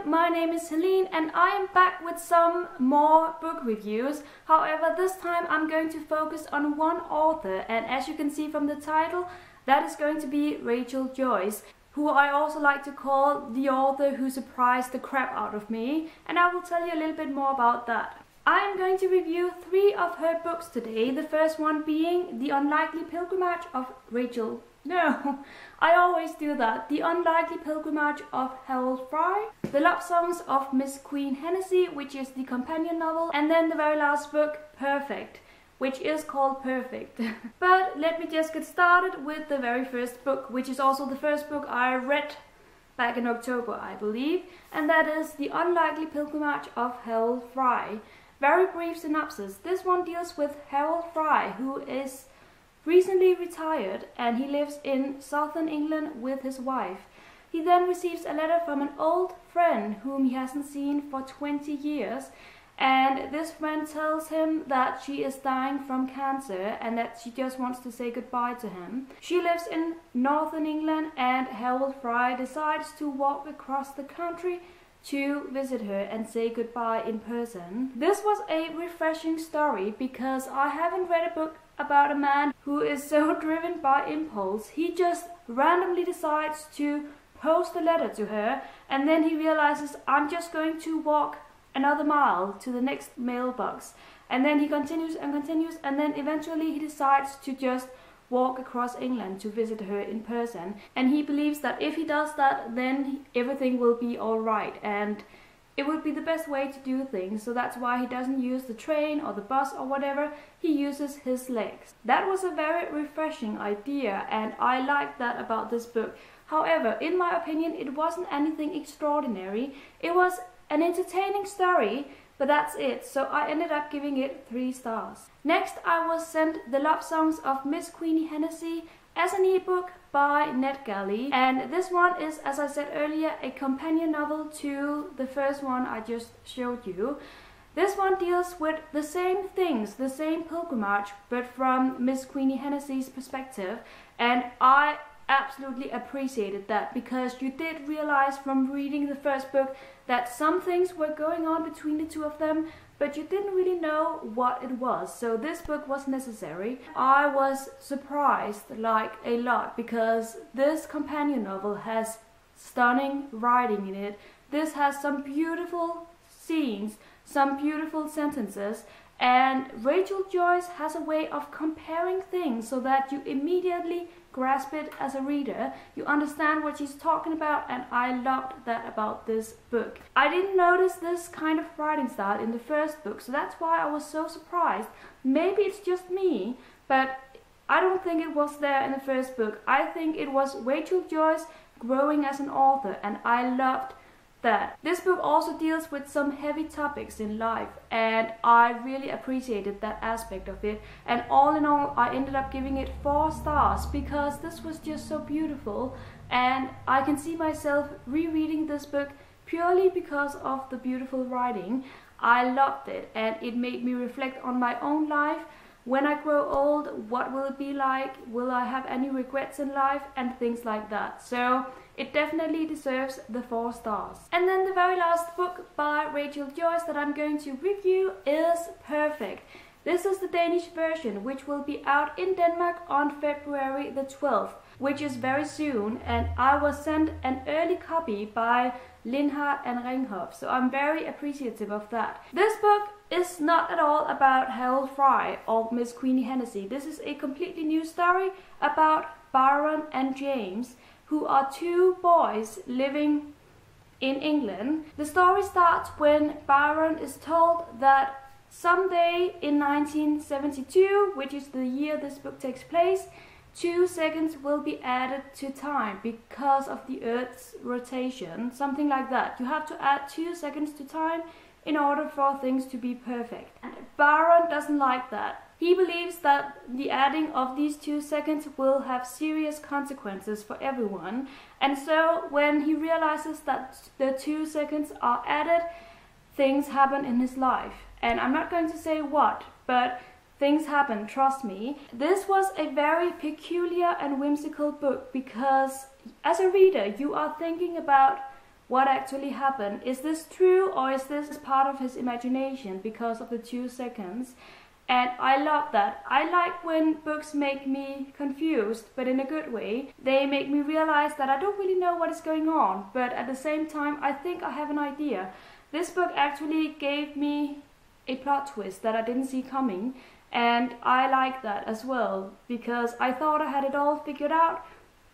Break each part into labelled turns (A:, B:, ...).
A: my name is Helene and I am back with some more book reviews. However, this time I'm going to focus on one author, and as you can see from the title, that is going to be Rachel Joyce, who I also like to call the author who surprised the crap out of me, and I will tell you a little bit more about that. I am going to review 3 of her books today, the first one being The Unlikely Pilgrimage of Rachel... No, I always do that. The Unlikely Pilgrimage of Harold Fry, The Love Songs of Miss Queenie Hennessy, which is the companion novel, and then the very last book, Perfect, which is called Perfect. But let me just get started with the very first book, which is also the first book I read back in October, I believe, and that is The Unlikely Pilgrimage of Harold Fry. Very brief synopsis. This one deals with Harold Fry, who is recently retired, and he lives in southern England with his wife. He then receives a letter from an old friend whom he hasn't seen for 20 years, and this friend tells him that she is dying from cancer and that she just wants to say goodbye to him. She lives in northern England, and Harold Fry decides to walk across the country to visit her and say goodbye in person. This was a refreshing story because I haven't read a book about a man who is so driven by impulse. He just randomly decides to post a letter to her, and then he realizes, I'm just going to walk another mile to the next mailbox, and then he continues and continues, and then eventually he decides to just walk across England to visit her in person, and he believes that if he does that, then everything will be all right and it would be the best way to do things. So that's why he doesn't use the train or the bus or whatever, he uses his legs. That was a very refreshing idea, and I liked that about this book. However, in my opinion, it wasn't anything extraordinary. It was an entertaining story, but that's it, so I ended up giving it 3 stars. Next, I was sent The Love Songs of Miss Queenie Hennessy as an ebook by NetGalley, and this one is, as I said earlier, a companion novel to the first one I just showed you. This one deals with the same things, the same pilgrimage, but from Miss Queenie Hennessy's perspective, and I absolutely appreciated that, because you did realize from reading the first book that some things were going on between the two of them, but you didn't really know what it was. So this book was necessary. I was surprised like a lot, because this companion novel has stunning writing in it. This has some beautiful scenes, some beautiful sentences, and Rachel Joyce has a way of comparing things so that you immediately grasp it as a reader. You understand what she's talking about, and I loved that about this book. I didn't notice this kind of writing style in the first book, so that's why I was so surprised. Maybe it's just me, but I don't think it was there in the first book. I think it was Rachel Joyce growing as an author, and I loved that. This book also deals with some heavy topics in life, and I really appreciated that aspect of it, and all in all I ended up giving it 4 stars because this was just so beautiful, and I can see myself rereading this book purely because of the beautiful writing. I loved it, and it made me reflect on my own life. When I grow old, what will it be like? Will I have any regrets in life? And things like that. So it definitely deserves the 4 stars. And then the very last book by Rachel Joyce that I'm going to review is Perfect. This is the Danish version, which will be out in Denmark on February the 12th, which is very soon, and I was sent an early copy by Lindhardt and Ringhof, so I'm very appreciative of that. This book is not at all about Harold Fry or Miss Queenie Hennessy. This is a completely new story about Byron and James, who are 2 boys living in England. The story starts when Byron is told that someday in 1972, which is the year this book takes place, 2 seconds will be added to time because of the Earth's rotation, something like that. You have to add 2 seconds to time in order for things to be perfect. And Byron doesn't like that. He believes that the adding of these 2 seconds will have serious consequences for everyone, and so when he realizes that the 2 seconds are added, things happen in his life. And I'm not going to say what, but things happen, trust me. This was a very peculiar and whimsical book because as a reader you are thinking about what actually happened. Is this true, or is this part of his imagination because of the 2 seconds? And I love that. I like when books make me confused, but in a good way. They make me realize that I don't really know what is going on, but at the same time I think I have an idea. This book actually gave me a plot twist that I didn't see coming, and I like that as well, because I thought I had it all figured out,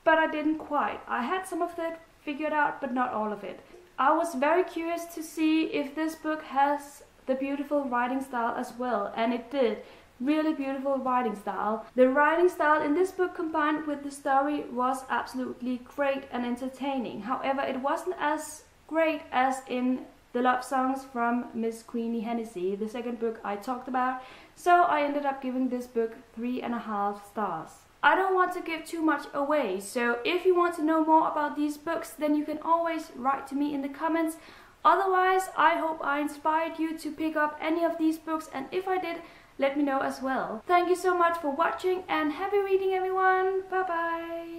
A: but I didn't quite. I had some of it figured out, but not all of it. I was very curious to see if this book has the beautiful writing style as well, and it did. Really beautiful writing style. The writing style in this book combined with the story was absolutely great and entertaining. However, it wasn't as great as in the love songs from Miss Queenie Hennessy, the second book I talked about, so I ended up giving this book 3.5 stars. I don't want to give too much away, so if you want to know more about these books, then you can always write to me in the comments. Otherwise, I hope I inspired you to pick up any of these books, and if I did, let me know as well. Thank you so much for watching, and happy reading everyone! Bye bye!